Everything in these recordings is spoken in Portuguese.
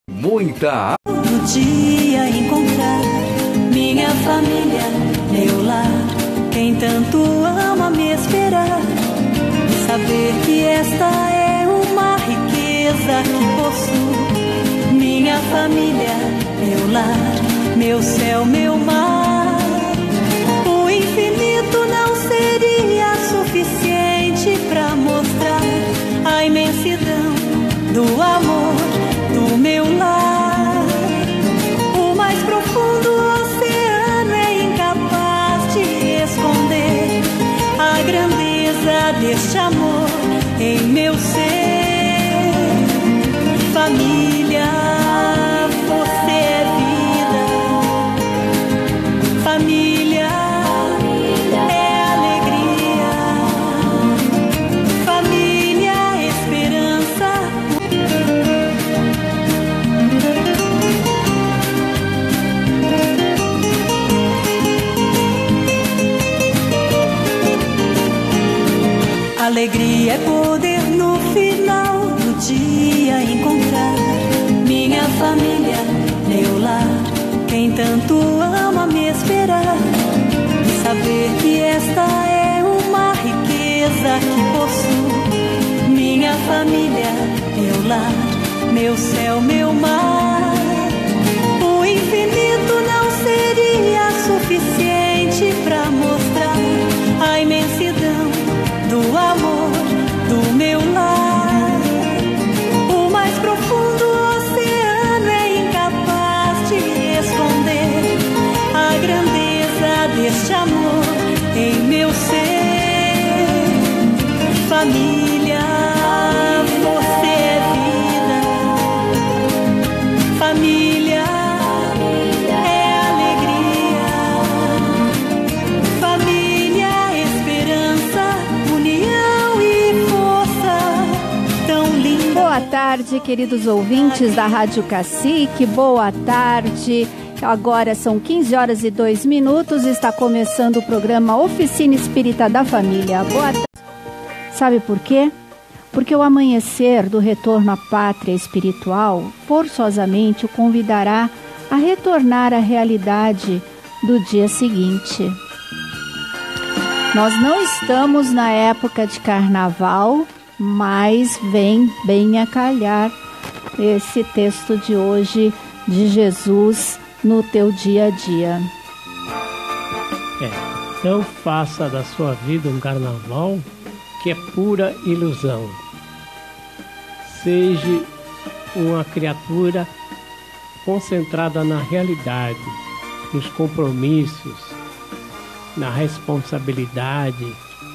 Muita. No dia encontrar minha família, meu lar, quem tanto ama me esperar, e saber que esta é uma riqueza que possuo. Minha família, meu lar, meu céu, meu mar. O infinito não seria suficiente para mostrar a imensidão do amor do meu lar. O mais profundo oceano é incapaz de esconder a grandeza deste amor em meu ser. Família, você é vida. Família é alegria. Família, esperança. Alegria é poder no final do dia encontrar minha família, meu lar, quem tanto ama me esperar, e saber que esta é uma riqueza que possuo. Minha família, meu lar, meu céu, meu mar. O infinito não seria suficiente para mostrar a imensidão do amor do meu lar. O mais profundo oceano é incapaz de esconder a grandeza deste amor em meu ser. Família, você é vida. Família é alegria. Família, esperança, união e força tão linda. Boa tarde, queridos ouvintes da Rádio Cacique. Boa tarde. Agora são 15h02. Está começando o programa Oficina Espírita da Família. Boa tarde. Sabe por quê? Porque o amanhecer do retorno à pátria espiritual forçosamente o convidará a retornar à realidade do dia seguinte. Nós não estamos na época de carnaval, mas vem bem a calhar esse texto de hoje de Jesus no teu dia a dia. Não faça da sua vida um carnaval que é pura ilusão. Seja uma criatura concentrada na realidade, nos compromissos, na responsabilidade,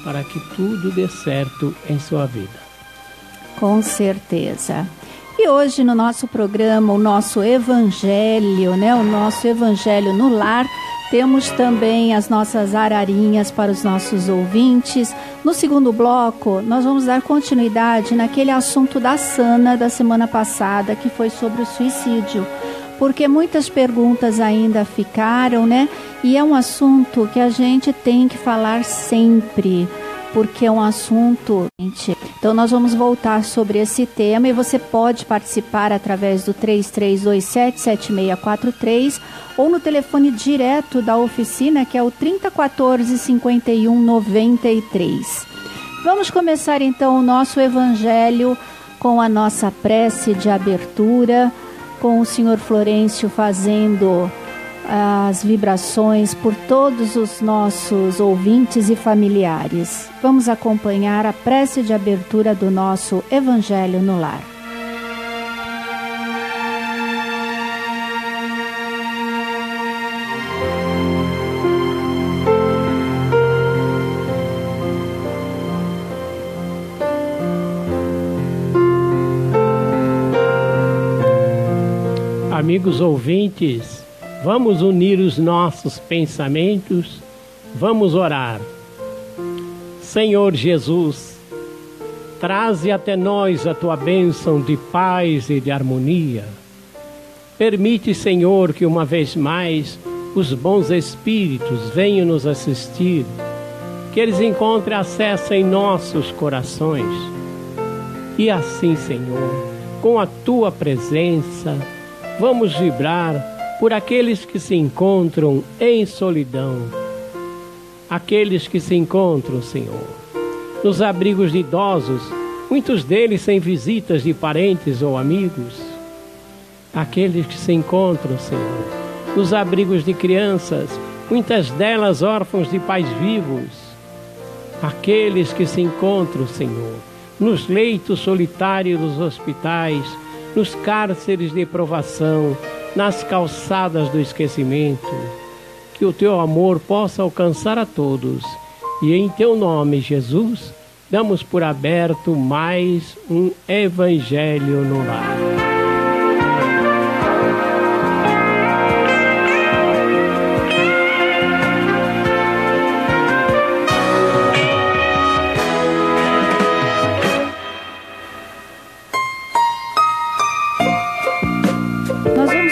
para que tudo dê certo em sua vida. Com certeza. E hoje no nosso programa, o nosso Evangelho, o nosso Evangelho no Lar, temos também as nossas ararinhas para os nossos ouvintes. No segundo bloco, nós vamos dar continuidade naquele assunto da Sana da semana passada, que foi sobre o suicídio. Porque muitas perguntas ainda ficaram, E é um assunto que a gente tem que falar sempre, porque é um assunto... Então nós vamos voltar sobre esse tema e você pode participar através do 3327-7643 ou no telefone direto da oficina, que é o 3014-5193. Vamos começar então o nosso Evangelho com a nossa prece de abertura, com o Senhor Florencio fazendo as vibrações por todos os nossos ouvintes e familiares. Vamos acompanhar a prece de abertura do nosso Evangelho no Lar. Amigos ouvintes, vamos unir os nossos pensamentos, vamos orar. Senhor Jesus, traze até nós a tua bênção de paz e de harmonia. Permite, Senhor, que uma vez mais os bons espíritos venham nos assistir, que eles encontrem acesso em nossos corações. E assim, Senhor, com a tua presença, Vamos vibrar por aqueles que se encontram em solidão. Aqueles que se encontram, Senhor, nos abrigos de idosos, muitos deles sem visitas de parentes ou amigos. Aqueles que se encontram, Senhor, nos abrigos de crianças, muitas delas órfãos de pais vivos. Aqueles que se encontram, Senhor, nos leitos solitários dos hospitais, nos cárceres de provação, nas calçadas do esquecimento. Que o teu amor possa alcançar a todos. E em teu nome, Jesus, damos por aberto mais um Evangelho no Lar.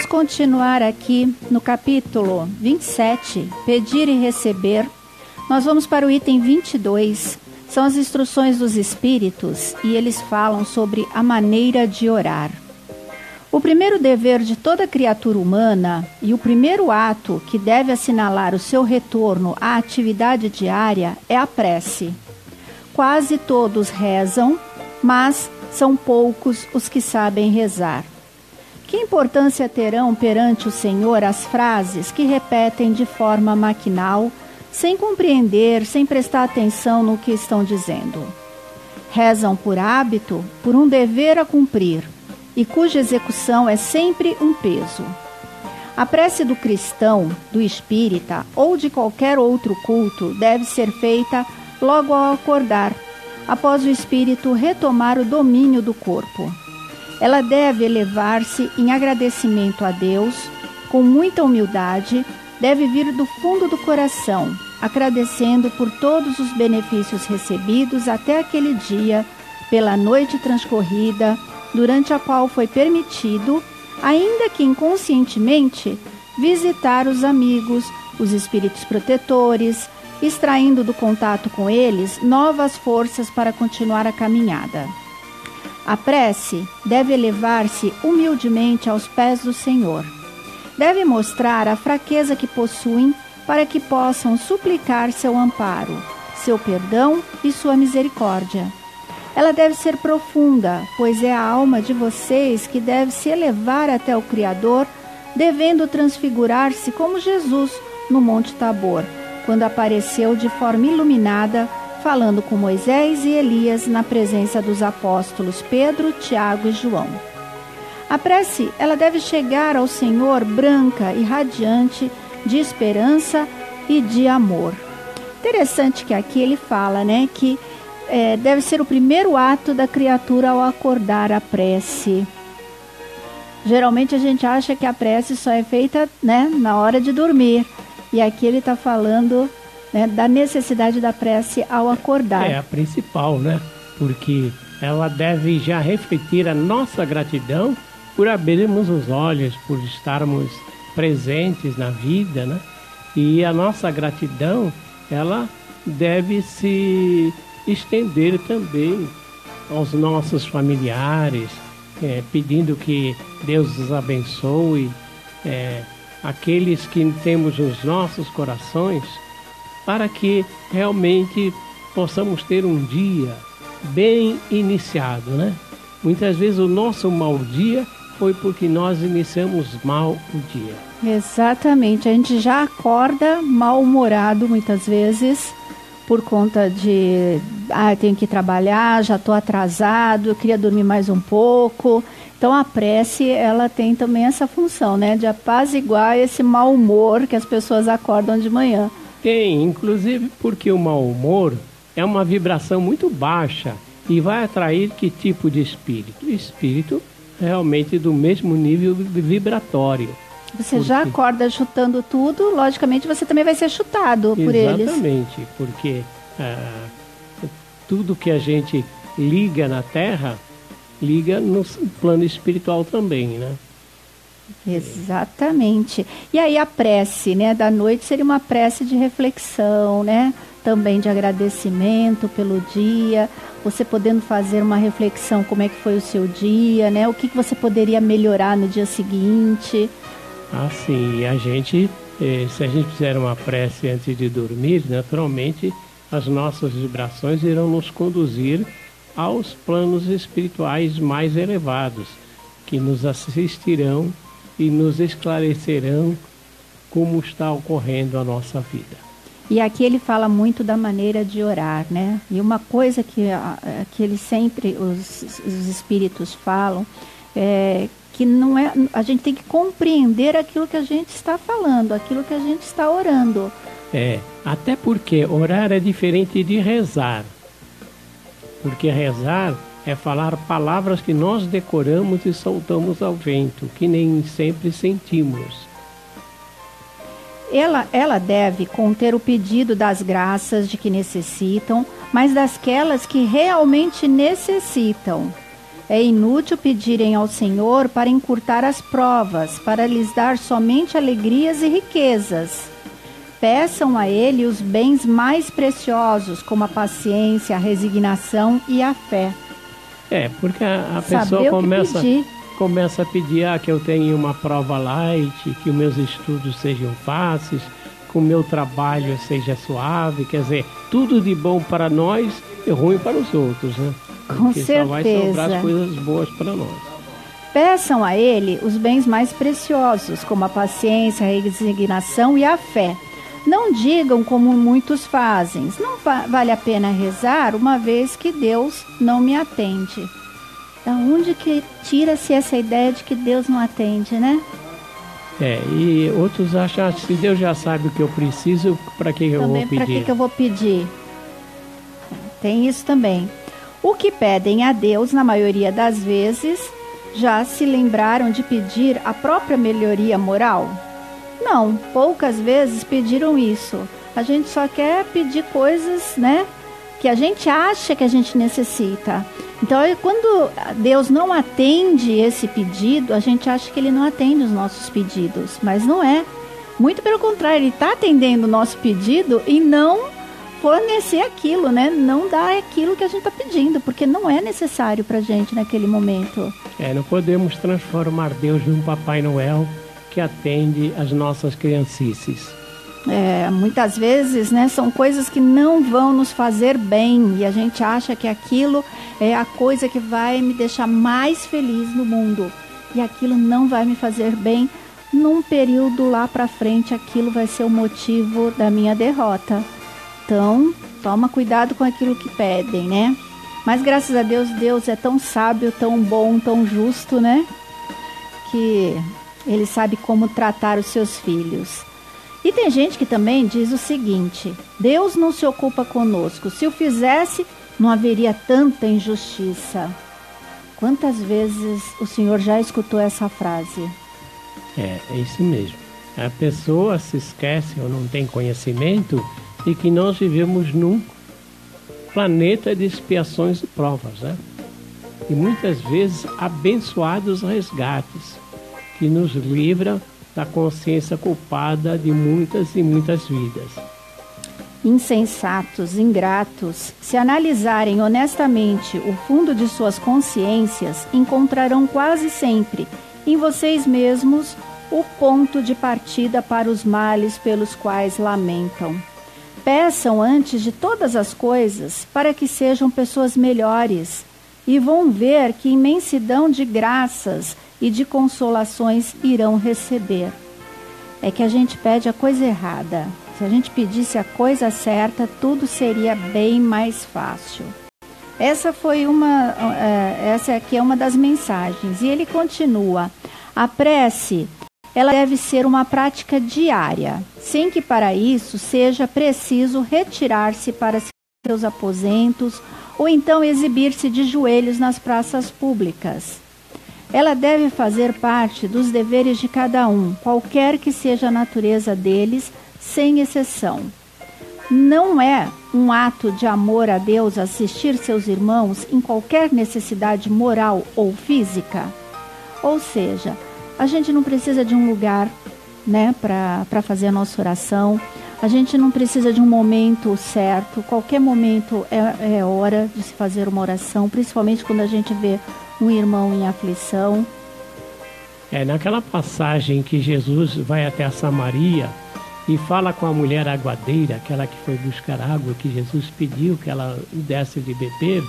Continuar aqui no capítulo 27, pedir e receber. Nós vamos para o item 22, são as instruções dos Espíritos, e eles falam sobre a maneira de orar. O primeiro dever de toda criatura humana e o primeiro ato que deve assinalar o seu retorno à atividade diária é a prece. Quase todos rezam, mas são poucos os que sabem rezar. Que importância terão perante o Senhor as frases que repetem de forma maquinal, sem compreender, sem prestar atenção no que estão dizendo? Rezam por hábito, por um dever a cumprir, e cuja execução é sempre um peso. A prece do cristão, do espírita ou de qualquer outro culto deve ser feita logo ao acordar, após o espírito retomar o domínio do corpo. Ela deve elevar-se em agradecimento a Deus, com muita humildade, deve vir do fundo do coração, agradecendo por todos os benefícios recebidos até aquele dia, pela noite transcorrida, durante a qual foi permitido, ainda que inconscientemente, visitar os amigos, os espíritos protetores, extraindo do contato com eles novas forças para continuar a caminhada. A prece deve elevar-se humildemente aos pés do Senhor. Deve mostrar a fraqueza que possuem para que possam suplicar seu amparo, seu perdão e sua misericórdia. Ela deve ser profunda, pois é a alma de vocês que deve se elevar até o Criador, devendo transfigurar-se como Jesus no Monte Tabor, quando apareceu de forma iluminada, falando com Moisés e Elias na presença dos apóstolos Pedro, Tiago e João. A prece, ela deve chegar ao Senhor branca e radiante de esperança e de amor. Interessante que aqui ele fala, que deve ser o primeiro ato da criatura ao acordar a prece. Geralmente a gente acha que a prece só é feita, na hora de dormir. E aqui ele está falando da necessidade da prece ao acordar. É a principal, porque ela deve já refletir a nossa gratidão por abrirmos os olhos, por estarmos presentes na vida, E a nossa gratidão, ela deve se estender também aos nossos familiares, pedindo que Deus os abençoe, aqueles que temos nos nossos corações, para que realmente possamos ter um dia bem iniciado, Muitas vezes o nosso mau dia foi porque nós iniciamos mal o dia. Exatamente, a gente já acorda mal-humorado muitas vezes, por conta de, eu tenho que trabalhar, já estou atrasado, eu queria dormir mais um pouco. Então a prece, ela tem também essa função, de apaziguar esse mau humor que as pessoas acordam de manhã. Tem, inclusive porque o mau humor é uma vibração muito baixa e vai atrair que tipo de espírito? Espírito realmente do mesmo nível vibratório. Você já acorda chutando tudo, logicamente você também vai ser chutado por eles. Exatamente, porque tudo que a gente liga na Terra, liga no plano espiritual também, Exatamente. E aí a prece, da noite seria uma prece de reflexão, também de agradecimento pelo dia, você podendo fazer uma reflexão como é que foi o seu dia, né? O que você poderia melhorar no dia seguinte. Assim, a gente, se a gente fizer uma prece antes de dormir, naturalmente as nossas vibrações irão nos conduzir aos planos espirituais mais elevados, que nos assistirão e nos esclarecerão como está ocorrendo a nossa vida. E aqui ele fala muito da maneira de orar, né? E uma coisa que ele sempre, os espíritos falam, é que não é, a gente tem que compreender aquilo que a gente está falando, aquilo que a gente está orando. Até porque orar é diferente de rezar. Porque rezar é falar palavras que nós decoramos e soltamos ao vento, que nem sempre sentimos. Ela deve conter o pedido das graças de que necessitam, mas dasquelas que realmente necessitam. É inútil pedirem ao Senhor para encurtar as provas, para lhes dar somente alegrias e riquezas. Peçam a Ele os bens mais preciosos, como a paciência, a resignação e a fé. Porque a pessoa começa a pedir que eu tenha uma prova light, que os meus estudos sejam fáceis, que o meu trabalho seja suave, quer dizer, tudo de bom para nós e ruim para os outros, né? Com certeza. Só vai sobrar as coisas boas para nós. Peçam a Ele os bens mais preciosos, como a paciência, a resignação e a fé. Não digam como muitos fazem, não vale a pena rezar uma vez que Deus não me atende. Da onde que tira-se essa ideia de que Deus não atende, né? E outros acham que se Deus já sabe o que eu preciso, para que eu vou pedir? Para que eu vou pedir? Tem isso também. O que pedem a Deus, na maioria das vezes, já se lembraram de pedir a própria melhoria moral? Não, poucas vezes pediram isso. A gente só quer pedir coisas, né, que a gente acha que a gente necessita. Então, quando Deus não atende esse pedido, a gente acha que Ele não atende os nossos pedidos, mas não é. Muito pelo contrário, Ele está atendendo o nosso pedido e não fornecer aquilo, né? Não dar aquilo que a gente está pedindo, porque não é necessário para a gente naquele momento. Não podemos transformar Deus num Papai Noel que atende as nossas criancices. Muitas vezes, né, são coisas que não vão nos fazer bem e a gente acha que aquilo é a coisa que vai me deixar mais feliz no mundo e aquilo não vai me fazer bem. Num período lá para frente, aquilo vai ser o motivo da minha derrota. Então, toma cuidado com aquilo que pedem, né? Mas graças a Deus, Deus é tão sábio, tão bom, tão justo, né? Que Ele sabe como tratar os seus filhos. E tem gente que também diz o seguinte: Deus não se ocupa conosco. Se o fizesse, não haveria tanta injustiça. Quantas vezes o senhor já escutou essa frase? É isso mesmo. A pessoa se esquece ou não tem conhecimento de que nós vivemos num planeta de expiações e provas, né? E muitas vezes abençoados resgates que nos livram da consciência culpada de muitas e muitas vidas. Insensatos, ingratos, se analisarem honestamente o fundo de suas consciências, encontrarão quase sempre em vocês mesmos o ponto de partida para os males pelos quais lamentam. Peçam antes de todas as coisas para que sejam pessoas melhores e vão ver que imensidão de graças e de consolações irão receber. É que a gente pede a coisa errada. Se a gente pedisse a coisa certa, tudo seria bem mais fácil. Essa aqui é uma das mensagens. E ele continua: a prece, ela deve ser uma prática diária, sem que para isso seja preciso retirar-se para seus aposentos ou então exibir-se de joelhos nas praças públicas. Ela deve fazer parte dos deveres de cada um, qualquer que seja a natureza deles, sem exceção. Não é um ato de amor a Deus assistir seus irmãos em qualquer necessidade moral ou física? Ou seja, a gente não precisa de um lugar, né, para fazer a nossa oração. A gente não precisa de um momento certo, qualquer momento é hora de se fazer uma oração, principalmente quando a gente vê um irmão em aflição. Naquela passagem que Jesus vai até a Samaria e fala com a mulher aguadeira, aquela que foi buscar água, que Jesus pediu que ela desse de beber,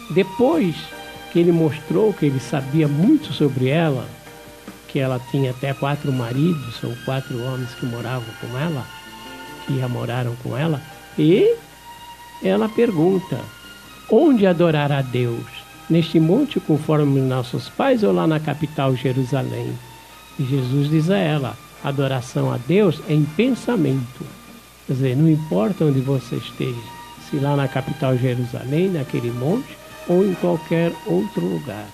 depois que ele mostrou que ele sabia muito sobre ela, que ela tinha até 4 maridos, ou 4 homens que moravam com ela, que já moraram com ela, e ela pergunta: onde adorar a Deus? Neste monte conforme nossos pais ou lá na capital Jerusalém? E Jesus diz a ela: adoração a Deus é em pensamento. Quer dizer, não importa onde você esteja, se lá na capital Jerusalém, naquele monte, ou em qualquer outro lugar.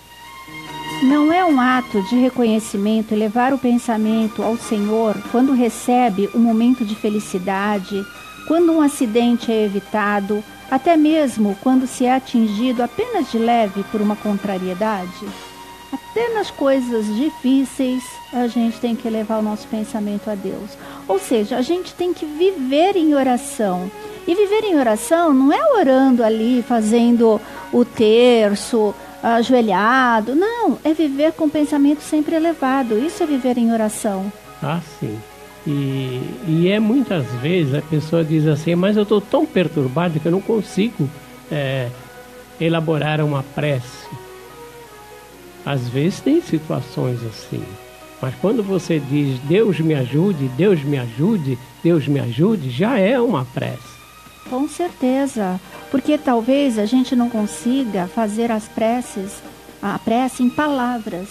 Não é um ato de reconhecimento elevar o pensamento ao Senhor quando recebe um momento de felicidade, quando um acidente é evitado, até mesmo quando se é atingido apenas de leve por uma contrariedade? Até nas coisas difíceis a gente tem que elevar o nosso pensamento a Deus. Ou seja, a gente tem que viver em oração. E viver em oração não é orando ali, fazendo o terço, ajoelhado. Não, é viver com o pensamento sempre elevado. Isso é viver em oração. Ah, sim. E é muitas vezes a pessoa diz assim: mas eu estou tão perturbado que eu não consigo elaborar uma prece. Às vezes tem situações assim. Mas quando você diz Deus me ajude, Deus me ajude, Deus me ajude, já é uma prece. Com certeza, porque talvez a gente não consiga fazer a prece em palavras,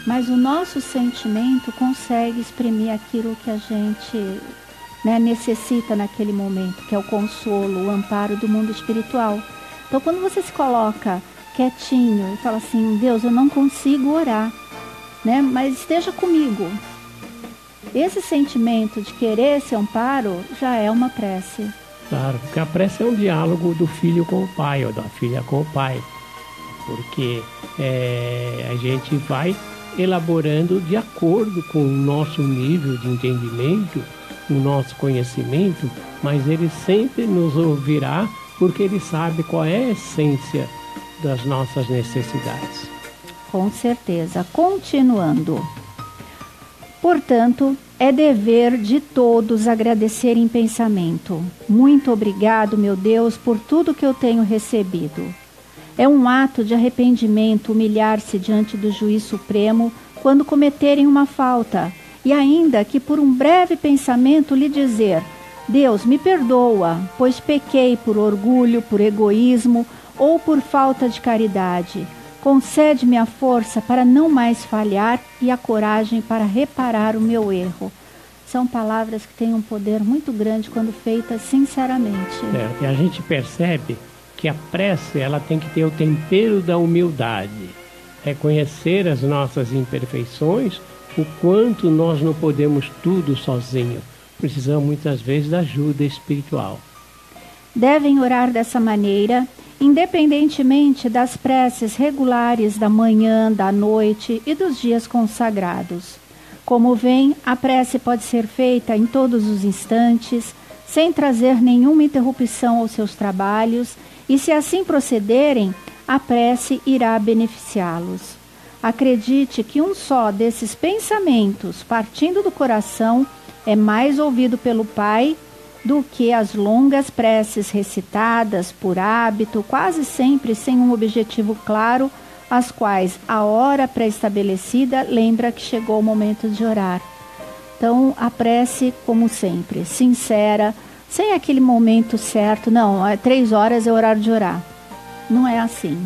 mas o nosso sentimento consegue exprimir aquilo que a gente necessita naquele momento, que é o consolo, o amparo do mundo espiritual. Então, quando você se coloca quietinho e fala assim: Deus, eu não consigo orar, mas esteja comigo. Esse sentimento de querer esse amparo já é uma prece. Claro, porque a prece é um diálogo do filho com o pai, ou da filha com o pai. Porque a gente vai elaborando de acordo com o nosso nível de entendimento, o nosso conhecimento, mas ele sempre nos ouvirá porque ele sabe qual é a essência das nossas necessidades. Com certeza. Continuando. Portanto, é dever de todos agradecer em pensamento. Muito obrigado, meu Deus, por tudo que eu tenho recebido. É um ato de arrependimento humilhar-se diante do juiz supremo quando cometerem uma falta, e ainda que por um breve pensamento lhe dizer: Deus, me perdoa, pois pequei por orgulho, por egoísmo ou por falta de caridade. Concede-me a força para não mais falhar e a coragem para reparar o meu erro. São palavras que têm um poder muito grande quando feitas sinceramente. E a gente percebe que a prece ela tem que ter o tempero da humildade. Reconhecer as nossas imperfeições, o quanto nós não podemos tudo sozinho. Precisamos muitas vezes da ajuda espiritual. Devem orar dessa maneira, independentemente das preces regulares da manhã, da noite e dos dias consagrados. Como vem, a prece pode ser feita em todos os instantes, sem trazer nenhuma interrupção aos seus trabalhos, e se assim procederem, a prece irá beneficiá-los. Acredite que um só desses pensamentos, partindo do coração, é mais ouvido pelo Pai do que as longas preces recitadas por hábito, quase sempre sem um objetivo claro, as quais a hora pré-estabelecida lembra que chegou o momento de orar. Então, a prece, como sempre, sincera, sem aquele momento certo, não, 3 horas é o horário de orar. Não é assim,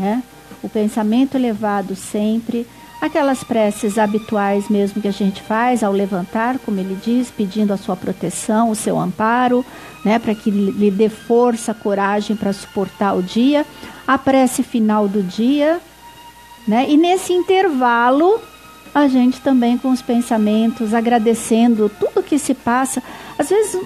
O pensamento elevado sempre, aquelas preces habituais mesmo que a gente faz ao levantar, como ele diz, pedindo a sua proteção, o seu amparo, para que lhe dê força, coragem para suportar o dia, a prece final do dia, e nesse intervalo, a gente também com os pensamentos, agradecendo tudo que se passa, às vezes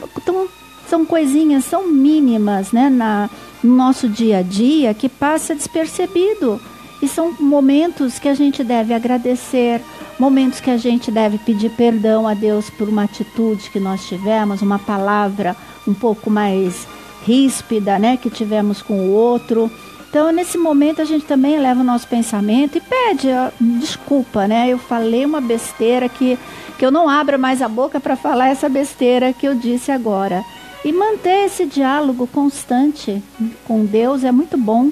são coisinhas, são mínimas, no nosso dia a dia, que passa despercebido. E são momentos que a gente deve agradecer, momentos que a gente deve pedir perdão a Deus por uma atitude que nós tivemos, uma palavra um pouco mais ríspida, né, que tivemos com o outro. Então, nesse momento, a gente também eleva o nosso pensamento e pede desculpa, né? Eu falei uma besteira que eu não abra mais a boca para falar essa besteira que eu disse agora. E manter esse diálogo constante com Deus é muito bom.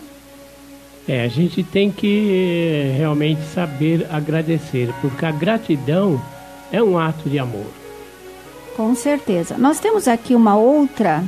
A gente tem que realmente saber agradecer, porque a gratidão é um ato de amor. Com certeza. Nós temos aqui uma outra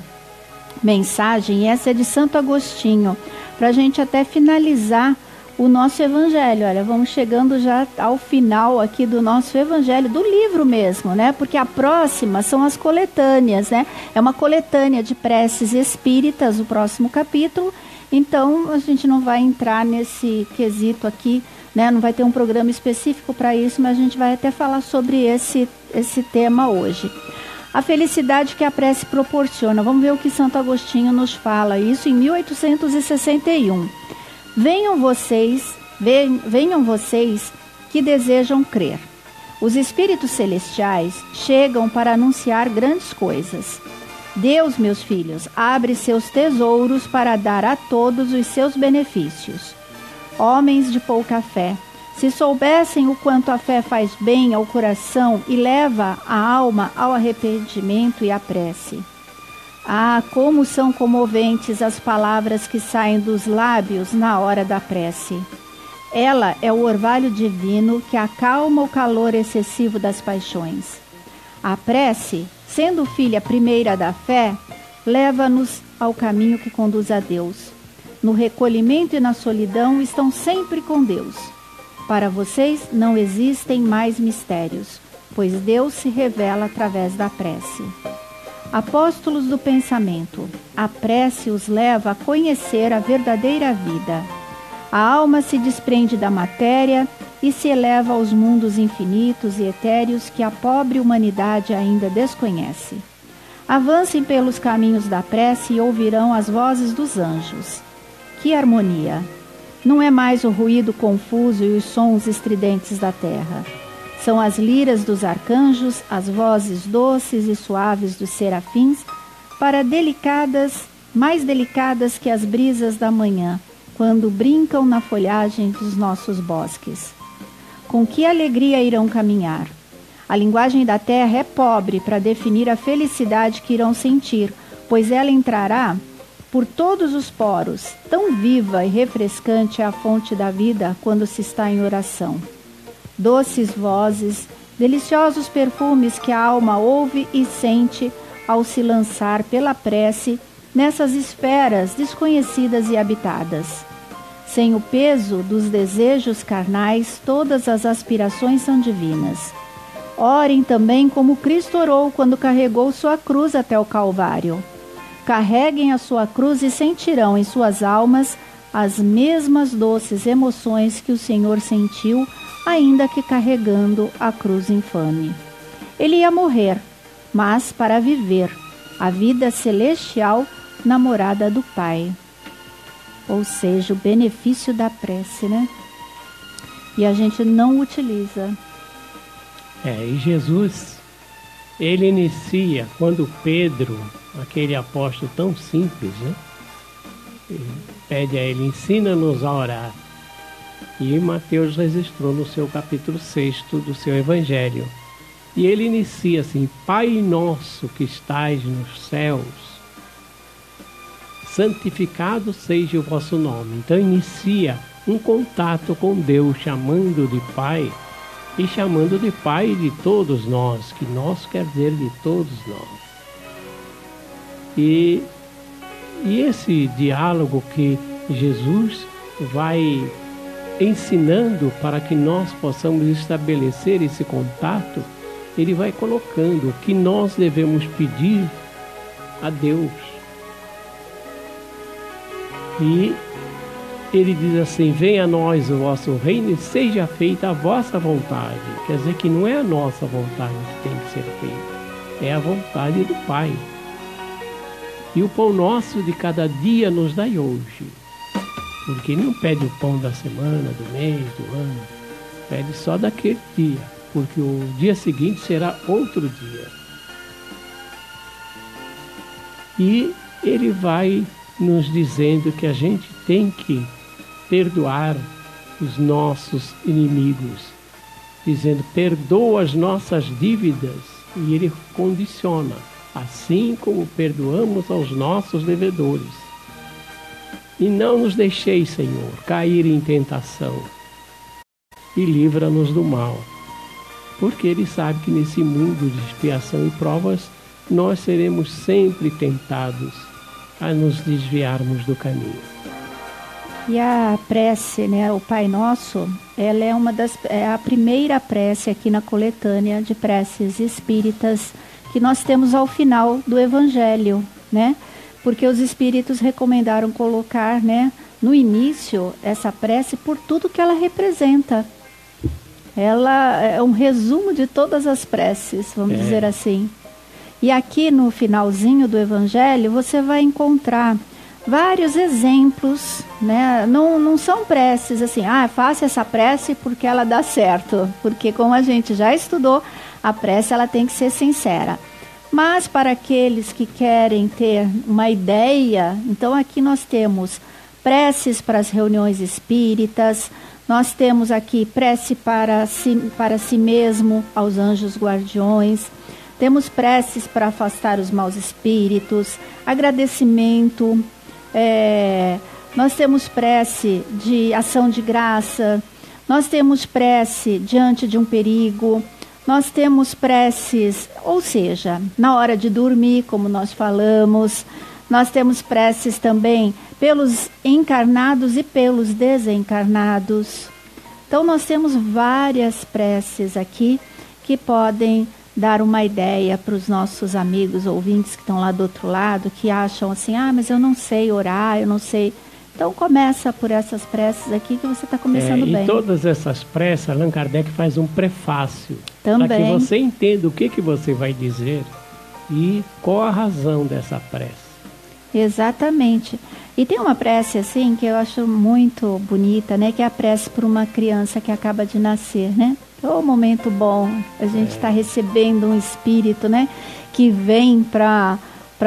mensagem, e essa é de Santo Agostinho, para a gente até finalizar o nosso evangelho. Olha, vamos chegando já ao final aqui do nosso evangelho, do livro mesmo, né? Porque a próxima são as coletâneas, né? É uma coletânea de preces espíritas, o próximo capítulo. Então, a gente não vai entrar nesse quesito aqui, né? Não vai ter um programa específico para isso, mas a gente vai até falar sobre esse tema hoje. A felicidade que a prece proporciona. Vamos ver o que Santo Agostinho nos fala. Isso em 1861. Venham vocês que desejam crer. Os espíritos celestiais chegam para anunciar grandes coisas. Deus, meus filhos, abre seus tesouros para dar a todos os seus benefícios. Homens de pouca fé, se soubessem o quanto a fé faz bem ao coração e leva a alma ao arrependimento e à prece. Ah, como são comoventes as palavras que saem dos lábios na hora da prece. Ela é o orvalho divino que acalma o calor excessivo das paixões. A prece, sendo filha primeira da fé, leva-nos ao caminho que conduz a Deus. No recolhimento e na solidão estão sempre com Deus. Para vocês não existem mais mistérios, pois Deus se revela através da prece. Apóstolos do pensamento, a prece os leva a conhecer a verdadeira vida. A alma se desprende da matéria e se eleva aos mundos infinitos e etéreos que a pobre humanidade ainda desconhece. Avancem pelos caminhos da prece e ouvirão as vozes dos anjos. Que harmonia! Não é mais o ruído confuso e os sons estridentes da terra. São as liras dos arcanjos, as vozes doces e suaves dos serafins, mais delicadas que as brisas da manhã, quando brincam na folhagem dos nossos bosques. Com que alegria irão caminhar? A linguagem da terra é pobre para definir a felicidade que irão sentir, pois ela entrará por todos os poros. Tão viva e refrescante é a fonte da vida quando se está em oração. Doces vozes, deliciosos perfumes que a alma ouve e sente ao se lançar pela prece nessas esferas desconhecidas e habitadas. Sem o peso dos desejos carnais, todas as aspirações são divinas. Orem também como Cristo orou quando carregou sua cruz até o Calvário. Carreguem a sua cruz e sentirão em suas almas as mesmas doces emoções que o Senhor sentiu, ainda que carregando a cruz infame. Ele ia morrer, mas para viver a vida celestial na morada do Pai. Ou seja, o benefício da prece, né? E a gente não utiliza. E Jesus, ele inicia quando Pedro, aquele apóstolo tão simples, né? Ele pede a ele, ensina-nos a orar. E Mateus registrou no seu capítulo 6 do seu evangelho. E ele inicia assim: Pai nosso que estais nos céus, santificado seja o vosso nome. Então inicia um contato com Deus, chamando de Pai, e chamando de Pai de todos nós, que nós quer dizer de todos nós. E esse diálogo que Jesus vai ensinando para que nós possamos estabelecer esse contato, ele vai colocando o que nós devemos pedir a Deus. E ele diz assim: venha a nós o vosso reino e seja feita a vossa vontade. Quer dizer que não é a nossa vontade que tem que ser feita, é a vontade do Pai. E o pão nosso de cada dia nos dai hoje. Porque ele não pede o pão da semana, do mês, do ano. Pede só daquele dia, porque o dia seguinte será outro dia. E ele vai nos dizendo que a gente tem que perdoar os nossos inimigos, dizendo, perdoa as nossas dívidas, e ele condiciona, assim como perdoamos aos nossos devedores. E não nos deixeis, Senhor, cair em tentação, e livra-nos do mal, porque ele sabe que nesse mundo de expiação e provas, nós seremos sempre tentados a nos desviarmos do caminho. E a prece, né, o Pai Nosso, ela é a primeira prece aqui na coletânea de preces espíritas que nós temos ao final do Evangelho, né? Porque os espíritos recomendaram colocar, né, no início essa prece por tudo que ela representa. Ela é um resumo de todas as preces, vamos dizer assim. E aqui no finalzinho do Evangelho você vai encontrar vários exemplos, né? Não são preces assim, faça essa prece porque ela dá certo. Porque como a gente já estudou, a prece ela tem que ser sincera. Mas para aqueles que querem ter uma ideia, então aqui nós temos preces para as reuniões espíritas, nós temos aqui prece para si mesmo, aos anjos guardiões, temos preces para afastar os maus espíritos, agradecimento, nós temos prece de ação de graça, nós temos prece diante de um perigo, nós temos preces, ou seja, na hora de dormir, como nós falamos, nós temos preces também pelos encarnados e pelos desencarnados. Então nós temos várias preces aqui que podem dar uma ideia para os nossos amigos ouvintes que estão lá do outro lado, que acham assim, mas eu não sei orar, eu não sei. Então começa por essas preces aqui que você está começando bem. E todas essas preces, Allan Kardec faz um prefácio. Também. Para que você entenda o que você vai dizer e qual a razão dessa prece. Exatamente. E tem uma prece assim que eu acho muito bonita, né? Que é a prece por uma criança que acaba de nascer, né? É um momento bom. A gente está recebendo um espírito, né? Que vem para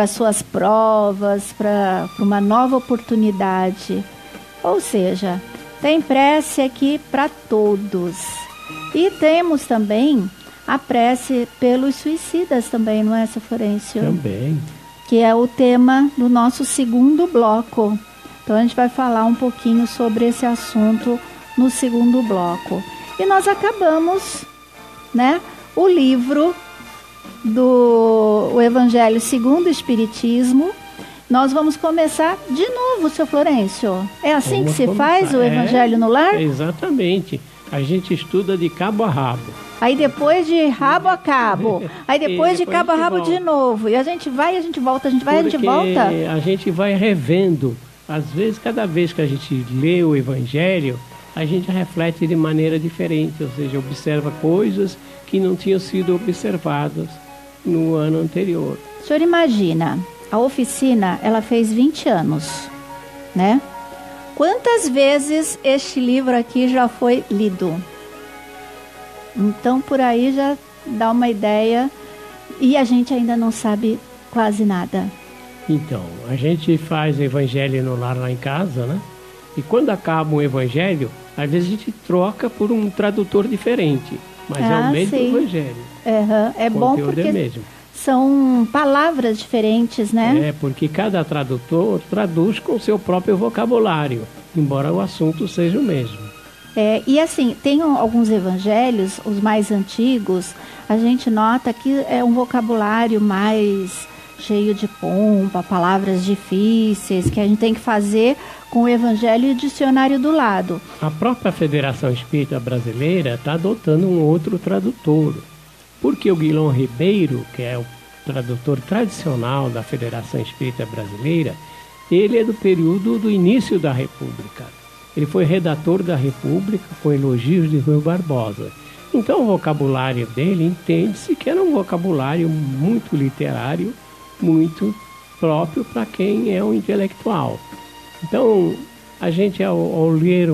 suas provas, para uma nova oportunidade. Ou seja, tem prece aqui para todos. E temos também a prece pelos suicidas também, não é, Sr. Florencio? Também. Que é o tema do nosso segundo bloco. Então a gente vai falar um pouquinho sobre esse assunto no segundo bloco. E nós acabamos, né, o livro do Evangelho segundo o Espiritismo. Nós vamos começar de novo, Sr. Florencio. É assim Vamos que se começar. faz o Evangelho no Lar? Exatamente. A gente estuda de cabo a rabo. Aí depois de rabo a cabo. Aí depois de cabo a rabo volta. de novo. E a gente vai, a gente volta, a gente vai, a gente volta. A gente vai revendo. Às vezes, cada vez que a gente lê o Evangelho, a gente reflete de maneira diferente. Ou seja, observa coisas que não tinham sido observadas no ano anterior. O senhor imagina, a oficina, ela fez 20 anos, né? Quantas vezes este livro aqui já foi lido? Então, por aí já dá uma ideia. E a gente ainda não sabe quase nada. Então, a gente faz Evangelho no Lar lá em casa, né? E quando acaba um Evangelho, às vezes a gente troca por um tradutor diferente. Mas é o mesmo sim. Evangelho. É bom porque é mesmo. São palavras diferentes, né? É, porque cada tradutor traduz com o seu próprio vocabulário, embora o assunto seja o mesmo. E assim, tem alguns evangelhos, os mais antigos, a gente nota que é um vocabulário mais cheio de pompa, palavras difíceis, que a gente tem que fazer com o evangelho e o dicionário do lado. A própria Federação Espírita Brasileira está adotando um outro tradutor, porque o Guilherme Ribeiro, que é o tradutor tradicional da Federação Espírita Brasileira, ele é do período do início da República. Ele foi redator da República com elogios de Rui Barbosa. Então o vocabulário dele entende-se que era um vocabulário muito literário, muito próprio para quem é um intelectual. Então A gente, ao ler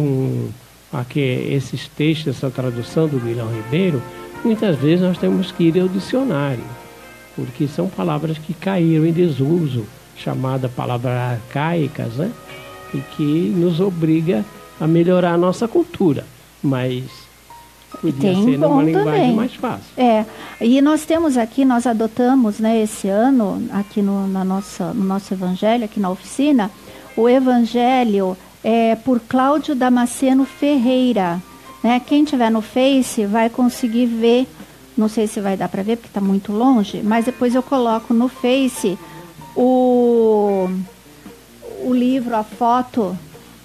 esses textos, essa tradução do Guilherme Ribeiro, muitas vezes nós temos que ir ao dicionário, porque são palavras que caíram em desuso, chamadas palavras arcaicas, né? E que nos obriga a melhorar a nossa cultura, mas podia ser numa linguagem mais fácil. E nós temos aqui, nós adotamos, né, esse ano, aqui no nosso evangelho, aqui na oficina, o evangelho por Cláudio Damasceno Ferreira, né? Quem tiver no Face vai conseguir ver, não sei se vai dar para ver porque está muito longe, mas depois eu coloco no Face o livro, a foto.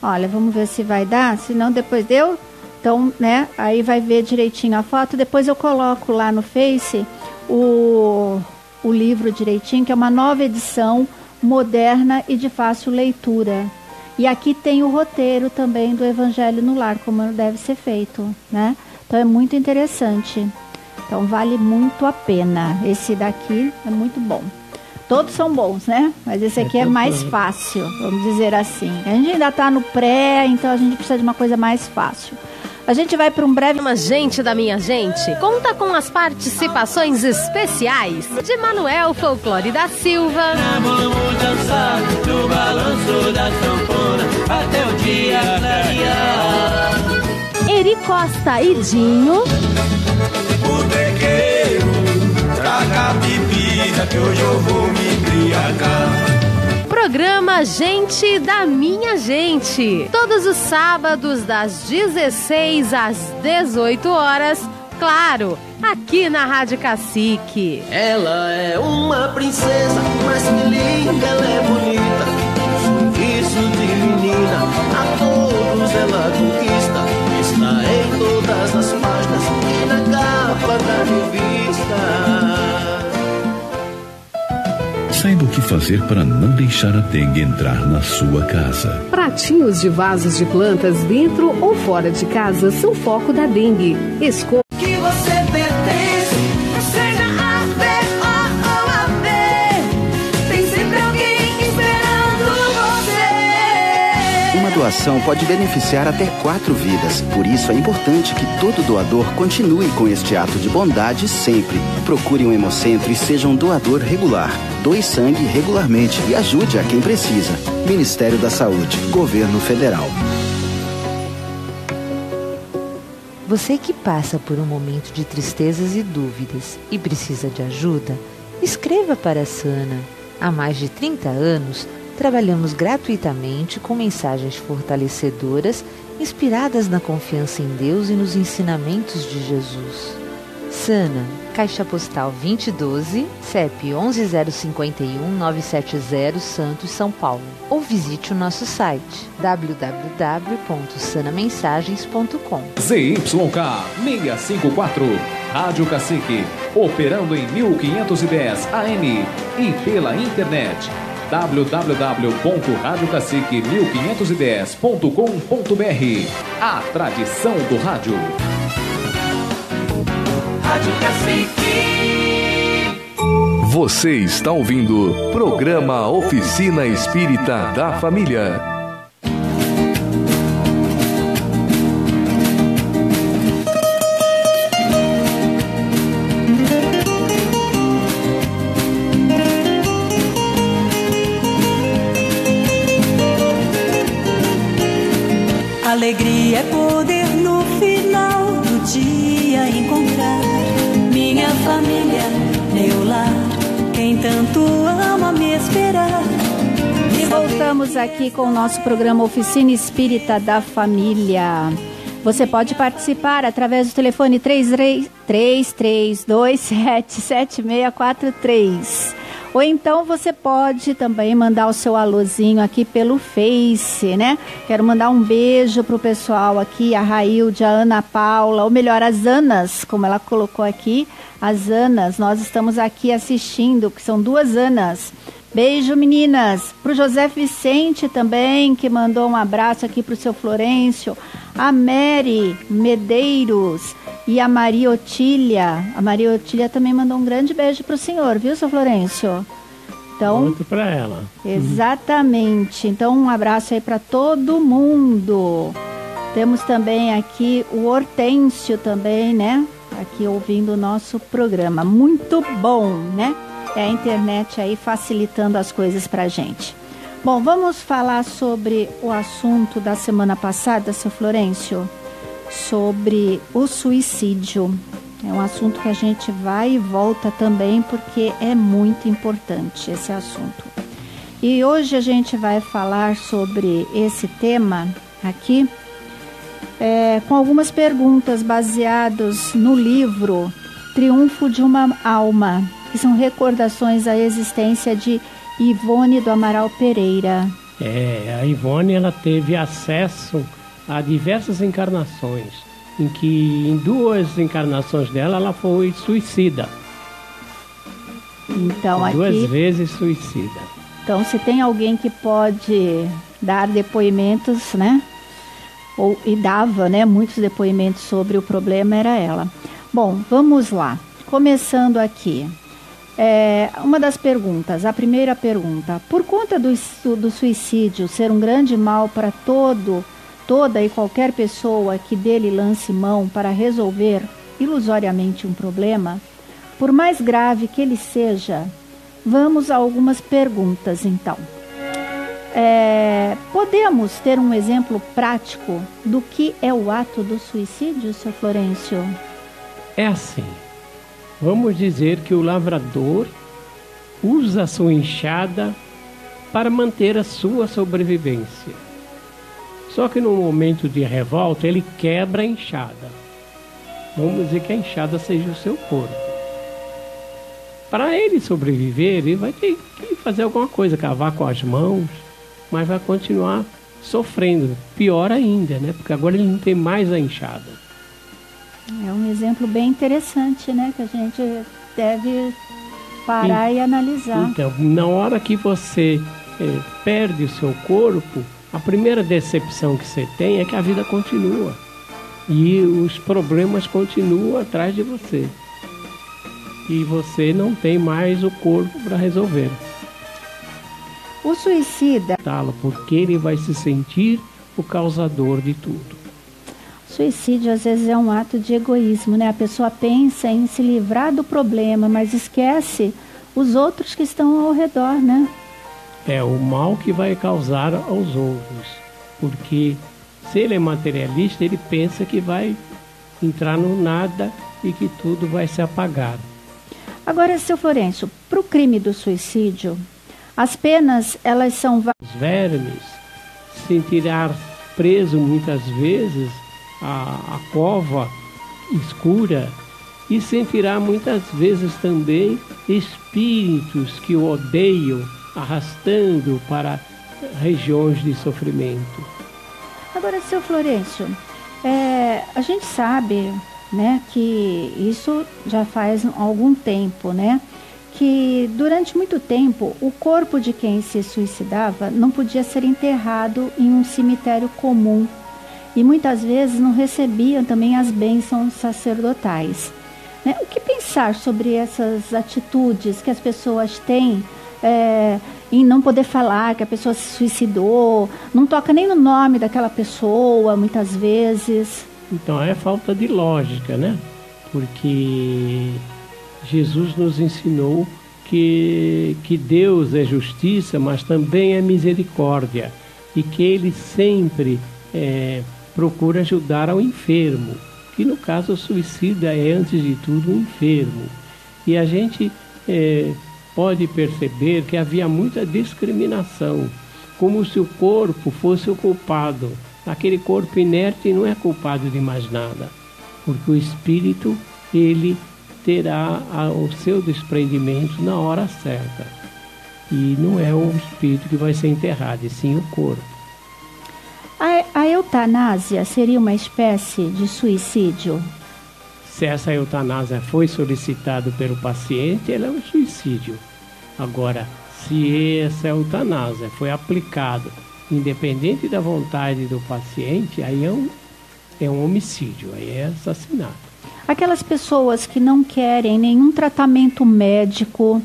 Olha, vamos ver se vai dar, se não depois deu. Então, né, aí vai ver direitinho a foto. Depois eu coloco lá no Face o livro direitinho, que é uma nova edição, moderna e de fácil leitura. E aqui tem o roteiro também do Evangelho no Lar, como deve ser feito, né? Então é muito interessante. Então vale muito a pena. Esse daqui é muito bom. Todos são bons, né? Mas esse aqui é mais fácil, vamos dizer assim. A gente ainda está no pré, então a gente precisa de uma coisa mais fácil. A gente vai para um breve... Gente da minha gente, conta com as participações especiais de Manuel Folclore da Silva. Vamos dançar no balanço da sanfona até o dia clarear. Eri Costa e Dinho. O tequeiro, traga a bebida que hoje eu vou me embriagar. Programa Gente da Minha Gente. Todos os sábados, das 16 às 18 horas. Claro, aqui na Rádio Cacique. Ela é uma princesa, mas que linda, ela é bonita. Sorriso de menina, a todos ela conquista. Está em todas as páginas e na capa da revista. Saiba o que fazer para não deixar a dengue entrar na sua casa. Pratinhos de vasos de plantas dentro ou fora de casa são foco da dengue. Escolha que você pertence, seja A, B ou a B, tem sempre alguém esperando você. Uma doação pode beneficiar até 4 vidas. Por isso é importante que todo doador continue com este ato de bondade sempre. Procure um hemocentro e seja um doador regular. Doe sangue regularmente e ajude a quem precisa. Ministério da Saúde, Governo Federal. Você que passa por um momento de tristezas e dúvidas e precisa de ajuda, escreva para a Sana. Há mais de 30 anos, trabalhamos gratuitamente com mensagens fortalecedoras, inspiradas na confiança em Deus e nos ensinamentos de Jesus. Sana, Caixa Postal 2012, CEP 11051970, Santos, São Paulo. Ou visite o nosso site www.sanamensagens.com. ZYK 654, Rádio Cacique, operando em 1510 AM e pela internet www.radiocacique1510.com.br. A tradição do rádio. Rádio Cacique. Você está ouvindo programa Oficina Espírita da Família. Alegria é poder no final do dia encontrar minha família, meu lar, quem tanto ama me esperar. E voltamos aqui com o nosso programa Oficina Espírita da Família. Você pode participar através do telefone 33277643. Ou então você pode também mandar o seu alôzinho aqui pelo Face, né? Quero mandar um beijo pro pessoal aqui, a Railde, a Ana Paula, ou melhor, as Anas, como ela colocou aqui, as Anas. Nós estamos aqui assistindo, que são 2 Anas. Beijo, meninas. Pro José Vicente também, que mandou um abraço aqui pro seu Florencio. A Mary Medeiros e a Maria Otília. A Maria Otília também mandou um grande beijo pro senhor, viu, seu Florencio? Então, outro para ela. Exatamente. Então, um abraço aí para todo mundo. Temos também aqui o Hortêncio também, né? Aqui ouvindo o nosso programa. Muito bom, né? É a internet aí facilitando as coisas pra gente. Bom, vamos falar sobre o assunto da semana passada, seu Florencio, sobre o suicídio. É um assunto que a gente vai e volta também, porque é muito importante esse assunto. E hoje a gente vai falar sobre esse tema aqui, com algumas perguntas baseadas no livro Triunfo de uma Alma, que são recordações à existência de Ivone do Amaral Pereira. A Ivone, ela teve acesso a diversas encarnações, em que em 2 encarnações dela ela foi suicida. Então, aqui, 2 vezes suicida. Então, se tem alguém que pode dar depoimentos, né? E dava, né, muitos depoimentos sobre o problema, era ela. Bom, vamos lá. Começando aqui. Uma das perguntas, a primeira pergunta: por conta do suicídio ser um grande mal para toda e qualquer pessoa que dele lance mão para resolver ilusoriamente um problema, por mais grave que ele seja, vamos a algumas perguntas então. Podemos ter um exemplo prático do que é o ato do suicídio, seu Florencio? É assim. Vamos dizer que o lavrador usa a sua enxada para manter a sua sobrevivência. Só que no momento de revolta ele quebra a enxada. Vamos dizer que a enxada seja o seu corpo. Para ele sobreviver, ele vai ter que fazer alguma coisa, cavar com as mãos, mas vai continuar sofrendo. Pior ainda, né? Porque agora ele não tem mais a enxada. É um exemplo bem interessante, né? Que a gente deve parar e analisar. Então, na hora que você perde o seu corpo, a primeira decepção que você tem é que a vida continua. E os problemas continuam atrás de você. E você não tem mais o corpo para resolver. O suicida, porque ele vai se sentir o causador de tudo. Suicídio às vezes é um ato de egoísmo, né? A pessoa pensa em se livrar do problema, mas esquece os outros que estão ao redor, né? É o mal que vai causar aos outros. Porque se ele é materialista, ele pensa que vai entrar no nada e que tudo vai se apagar. Agora, seu Florencio, para o crime do suicídio, as penas, elas são... Os vermes sentirão preso muitas vezes a cova escura e sentirá muitas vezes também espíritos que o odeiam, arrastando para regiões de sofrimento. Agora, seu Florencio, a gente sabe, né, que isso já faz algum tempo, né, que durante muito tempo o corpo de quem se suicidava não podia ser enterrado em um cemitério comum. E muitas vezes não recebiam também as bênçãos sacerdotais. Né? O que pensar sobre essas atitudes que as pessoas têm em não poder falar que a pessoa se suicidou, não toca nem no nome daquela pessoa, muitas vezes? Então é falta de lógica, né? Porque Jesus nos ensinou que Deus é justiça, mas também é misericórdia. E que Ele sempre procura ajudar ao enfermo, que no caso o suicida é antes de tudo um enfermo. E a gente pode perceber que havia muita discriminação, como se o corpo fosse o culpado. Aquele corpo inerte não é culpado de mais nada, porque o espírito, ele terá o seu desprendimento na hora certa. E não é o espírito que vai ser enterrado, e sim o corpo. A eutanásia seria uma espécie de suicídio? Se essa eutanásia foi solicitada pelo paciente, ela é um suicídio. Agora, se essa eutanásia foi aplicada independente da vontade do paciente, aí é um homicídio, aí é assassinato. Aquelas pessoas que não querem nenhum tratamento médico,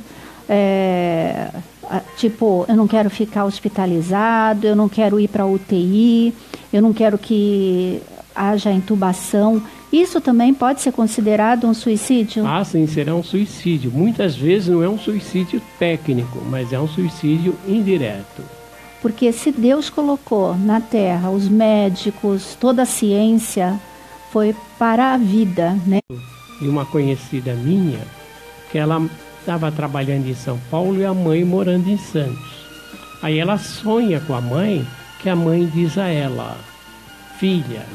tipo, eu não quero ficar hospitalizado, eu não quero ir para UTI, eu não quero que haja intubação. Isso também pode ser considerado um suicídio? Ah, sim, será um suicídio. Muitas vezes não é um suicídio técnico, mas é um suicídio indireto. Porque se Deus colocou na Terra os médicos, toda a ciência, foi para a vida, né? E uma conhecida minha, que ela estava trabalhando em São Paulo e a mãe morando em Santos. Aí ela sonha com a mãe, que a mãe diz a ela: filha,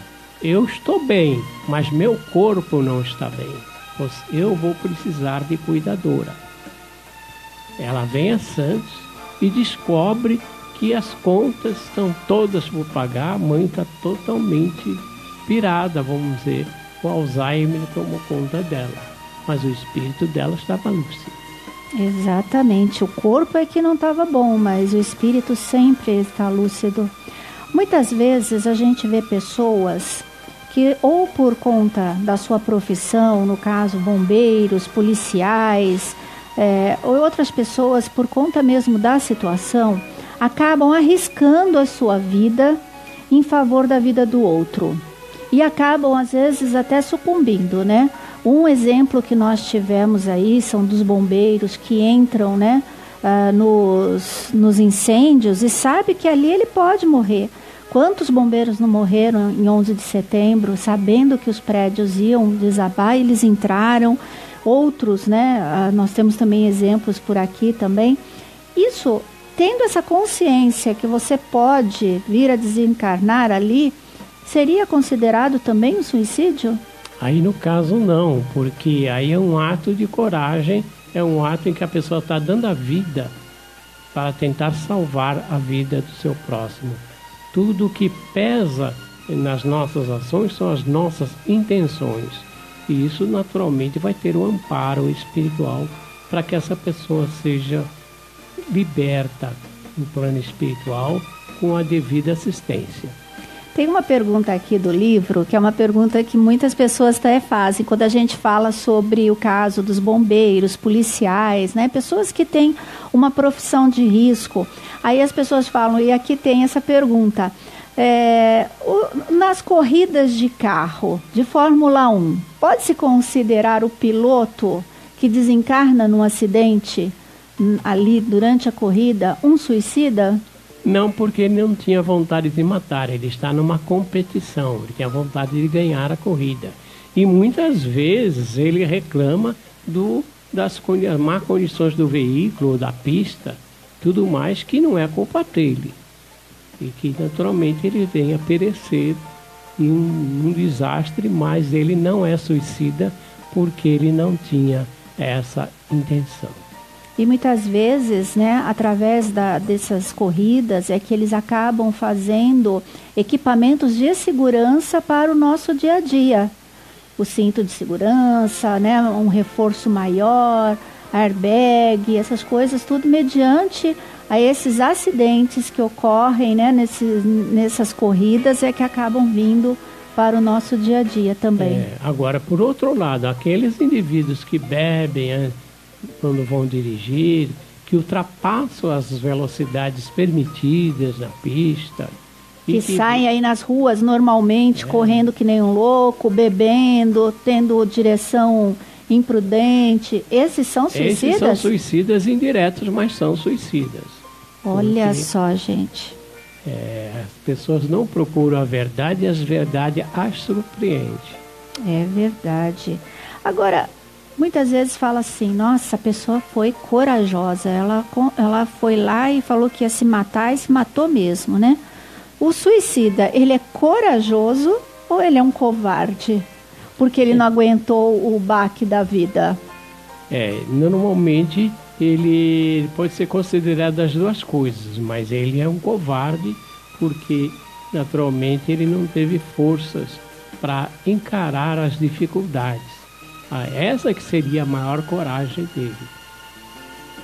eu estou bem, mas meu corpo não está bem. Eu vou precisar de cuidadora. Ela vem a Santos e descobre que as contas estão todas por pagar. A mãe está totalmente pirada, vamos dizer. O Alzheimer tomou conta dela, mas o espírito dela estava lúcido. Exatamente, o corpo é que não estava bom, mas o espírito sempre está lúcido. Muitas vezes a gente vê pessoas que, ou por conta da sua profissão, no caso bombeiros, policiais, ou outras pessoas, por conta mesmo da situação, acabam arriscando a sua vida em favor da vida do outro. E acabam, às vezes, até sucumbindo, né? Um exemplo que nós tivemos aí são dos bombeiros que entram, né, nos incêndios e sabe que ali ele pode morrer. Quantos bombeiros não morreram em 11 de setembro, sabendo que os prédios iam desabar, eles entraram. Outros, né, nós temos também exemplos por aqui também. Isso, tendo essa consciência que você pode vir a desencarnar ali, seria considerado também um suicídio? Aí no caso não, porque aí é um ato de coragem, é um ato em que a pessoa está dando a vida para tentar salvar a vida do seu próximo. Tudo que pesa nas nossas ações são as nossas intenções. E isso naturalmente vai ter um amparo espiritual para que essa pessoa seja liberta no plano espiritual com a devida assistência. Tem uma pergunta aqui do livro, que é uma pergunta que muitas pessoas até fazem, quando a gente fala sobre o caso dos bombeiros, policiais, né? Pessoas que têm uma profissão de risco. Aí as pessoas falam, e aqui tem essa pergunta, nas corridas de carro, de Fórmula 1, pode-se considerar o piloto que desencarna num acidente ali durante a corrida um suicida? Não, porque ele não tinha vontade de matar, ele está numa competição, ele tinha vontade de ganhar a corrida. E muitas vezes ele reclama das más condições do veículo, da pista, tudo mais, que não é culpa dele. E que naturalmente ele vem a perecer num desastre, mas ele não é suicida porque ele não tinha essa intenção. E muitas vezes, né, através dessas corridas, é que eles acabam fazendo equipamentos de segurança para o nosso dia a dia. O cinto de segurança, né, um reforço maior, airbag, essas coisas, tudo mediante a esses acidentes que ocorrem, né, nessas corridas, é que acabam vindo para o nosso dia a dia também. Agora, por outro lado, aqueles indivíduos que bebem quando vão dirigir, que ultrapassam as velocidades permitidas na pista. Que saem aí nas ruas normalmente, correndo que nem um louco, bebendo, tendo direção imprudente. Esses são suicidas? Esses são suicidas indiretos, mas são suicidas. Olha só, gente. As pessoas não procuram a verdade e a verdade as surpreende. É verdade. Agora, muitas vezes fala assim, nossa, a pessoa foi corajosa, ela foi lá e falou que ia se matar e se matou mesmo, né? O suicida, ele é corajoso ou ele é um covarde? Porque ele não aguentou o baque da vida. Normalmente ele pode ser considerado as duas coisas, mas ele é um covarde porque naturalmente ele não teve forças para encarar as dificuldades. Essa que seria a maior coragem dele.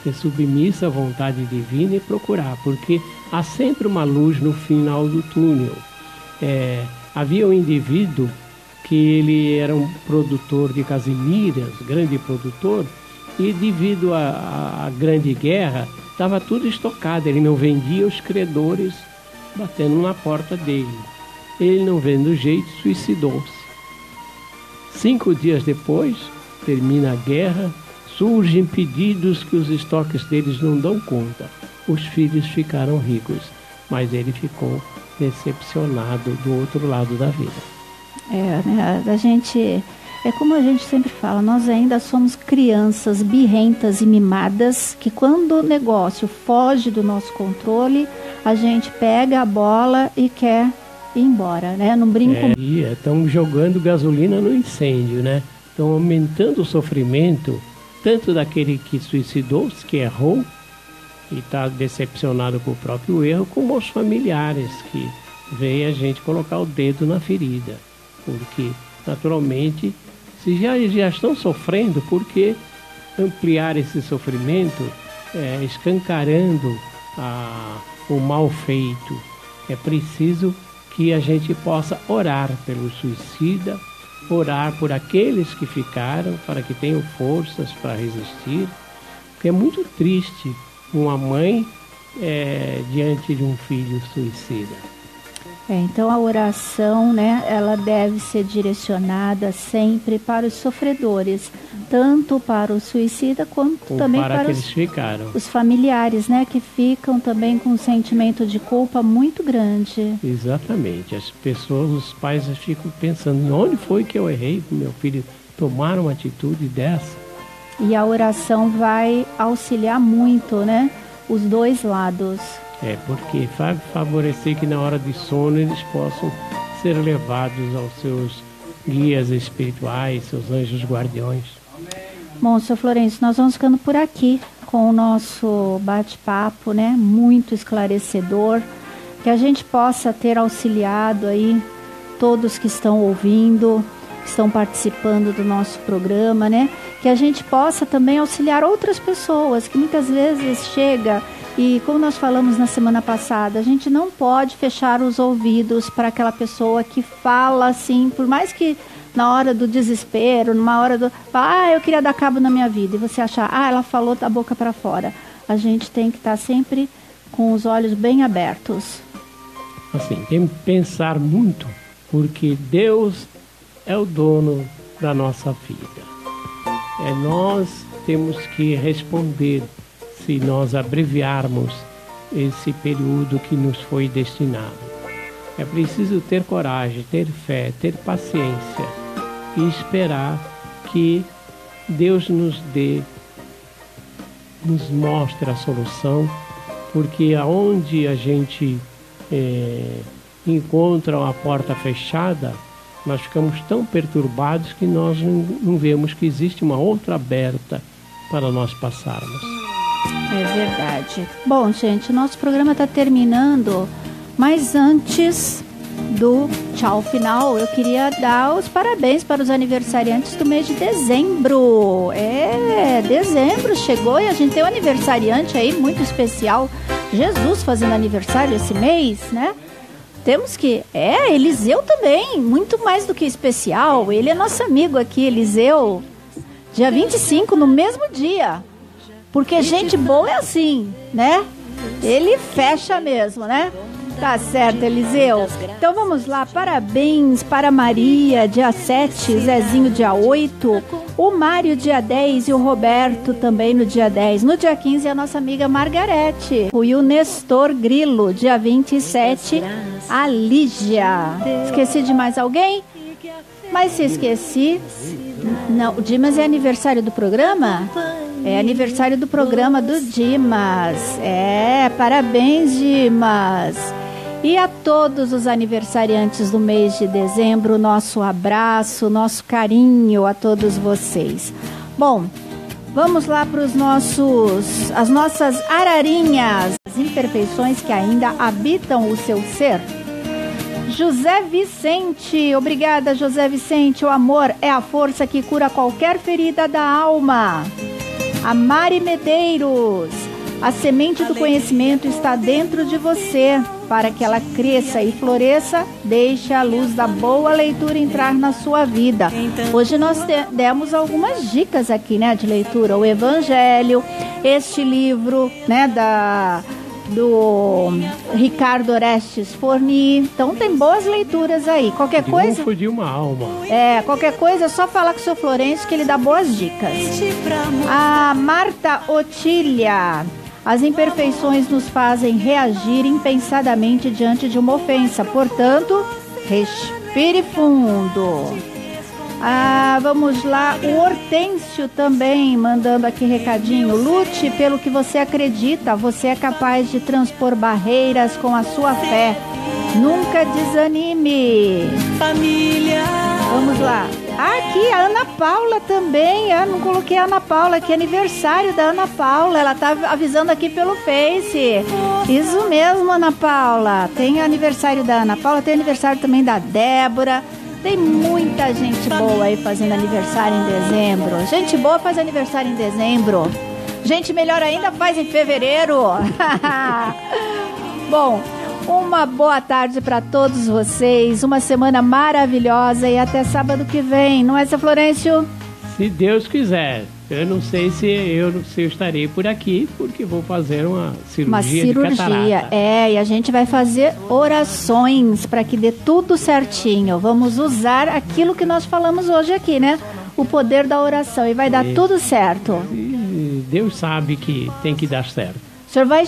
Ser submissa à vontade divina e procurar, porque há sempre uma luz no final do túnel. Havia um indivíduo que ele era um produtor de casimiras, grande produtor, e devido à Grande Guerra, estava tudo estocado, ele não vendia, os credores batendo na porta dele. Ele, não vendo jeito, suicidou-se. 5 dias depois, termina a guerra, surgem pedidos que os estoques deles não dão conta. Os filhos ficaram ricos, mas ele ficou decepcionado do outro lado da vida. É como a gente sempre fala, nós ainda somos crianças birrentas e mimadas, que quando o negócio foge do nosso controle, a gente pega a bola e quer ir embora, né? Não brinco. Estão jogando gasolina no incêndio, né? Estão aumentando o sofrimento, tanto daquele que suicidou-se, que errou, e está decepcionado com o próprio erro, como os familiares, que veem a gente colocar o dedo na ferida. Porque, naturalmente, se já estão sofrendo, por que ampliar esse sofrimento, escancarando o mal feito? É preciso que a gente possa orar pelo suicida, orar por aqueles que ficaram, para que tenham forças para resistir, porque é muito triste uma mãe diante de um filho suicida. Então a oração, né, ela deve ser direcionada sempre para os sofredores, tanto para o suicida quanto também para os familiares, né, que ficam também com um sentimento de culpa muito grande. Exatamente. As pessoas, os pais ficam pensando, onde foi que eu errei para meu filho tomar uma atitude dessa? E a oração vai auxiliar muito, né, os dois lados. Porque vai favorecer que na hora de sono eles possam ser levados aos seus guias espirituais, seus anjos guardiões. Bom, Sr. Florencio, nós vamos ficando por aqui com o nosso bate-papo, né? Muito esclarecedor, que a gente possa ter auxiliado aí todos que estão ouvindo, que estão participando do nosso programa, né? Que a gente possa também auxiliar outras pessoas, que muitas vezes chega. E como nós falamos na semana passada, a gente não pode fechar os ouvidos para aquela pessoa que fala assim, por mais que na hora do desespero, numa hora do... eu queria dar cabo na minha vida. E você achar, ela falou da boca para fora. A gente tem que estar sempre com os olhos bem abertos. Assim, tem que pensar muito, porque Deus é o dono da nossa vida. Nós temos que responder se nós abreviarmos esse período que nos foi destinado. É preciso ter coragem, ter fé, ter paciência e esperar que Deus nos mostre a solução, porque aonde a gente encontra a porta fechada, nós ficamos tão perturbados que nós não vemos que existe uma outra aberta para nós passarmos. É verdade. Bom, gente, nosso programa está terminando, mas antes do tchau final, eu queria dar os parabéns para os aniversariantes do mês de dezembro. Dezembro chegou e a gente tem um aniversariante aí muito especial, Jesus fazendo aniversário esse mês, né? Temos que... Eliseu também, muito mais do que especial. Ele é nosso amigo aqui, Eliseu. Dia 25, no mesmo dia. Porque gente boa é assim, né? Ele fecha mesmo, né? Tá certo, Eliseu. Então vamos lá, parabéns para Maria, dia 7, Zezinho, dia 8, o Mário, dia 10 e o Roberto também no dia 10. No dia 15, a nossa amiga Margarete. E o Nestor Grilo, dia 27, a Lígia. Esqueci de mais alguém? Mas se esqueci... Não, o Dimas é aniversário do programa? É aniversário do programa do Dimas. Parabéns, Dimas. E a todos os aniversariantes do mês de dezembro, nosso abraço, nosso carinho a todos vocês. Bom, vamos lá para as nossas ararinhas, as imperfeições que ainda habitam o seu ser. José Vicente, obrigada, José Vicente. O amor é a força que cura qualquer ferida da alma. A Mari Medeiros, a semente do conhecimento está dentro de você. Para que ela cresça e floresça, deixe a luz da boa leitura entrar na sua vida. Hoje nós demos algumas dicas aqui, né, de leitura. O Evangelho, este livro, né, do Ricardo Orestes Forni. Então tem boas leituras aí. Qualquer coisa... de uma alma. Qualquer coisa é só falar com o seu Florencio que ele dá boas dicas. A Marta Otília: as imperfeições nos fazem reagir impensadamente diante de uma ofensa. Portanto, respire fundo. Vamos lá, o Hortêncio também mandando aqui recadinho. Lute pelo que você acredita. Você é capaz de transpor barreiras com a sua fé. Nunca desanime. Família. Vamos lá. Aqui a Ana Paula também. Eu não coloquei a Ana Paula, que é aniversário da Ana Paula. Ela tá avisando aqui pelo Face. Isso mesmo, Ana Paula. Tem aniversário da Ana Paula, tem aniversário também da Débora. Tem muita gente boa aí fazendo aniversário em dezembro. Gente boa faz aniversário em dezembro. Gente melhor ainda faz em fevereiro. Bom, uma boa tarde para todos vocês. Uma semana maravilhosa e até sábado que vem. Não é, seu Florencio? Se Deus quiser. Eu não sei se eu estarei por aqui, porque vou fazer uma cirurgia de catarata. E a gente vai fazer orações para que dê tudo certinho. Vamos usar aquilo que nós falamos hoje aqui, né? O poder da oração, e vai dar tudo certo. E Deus sabe que tem que dar certo. O senhor vai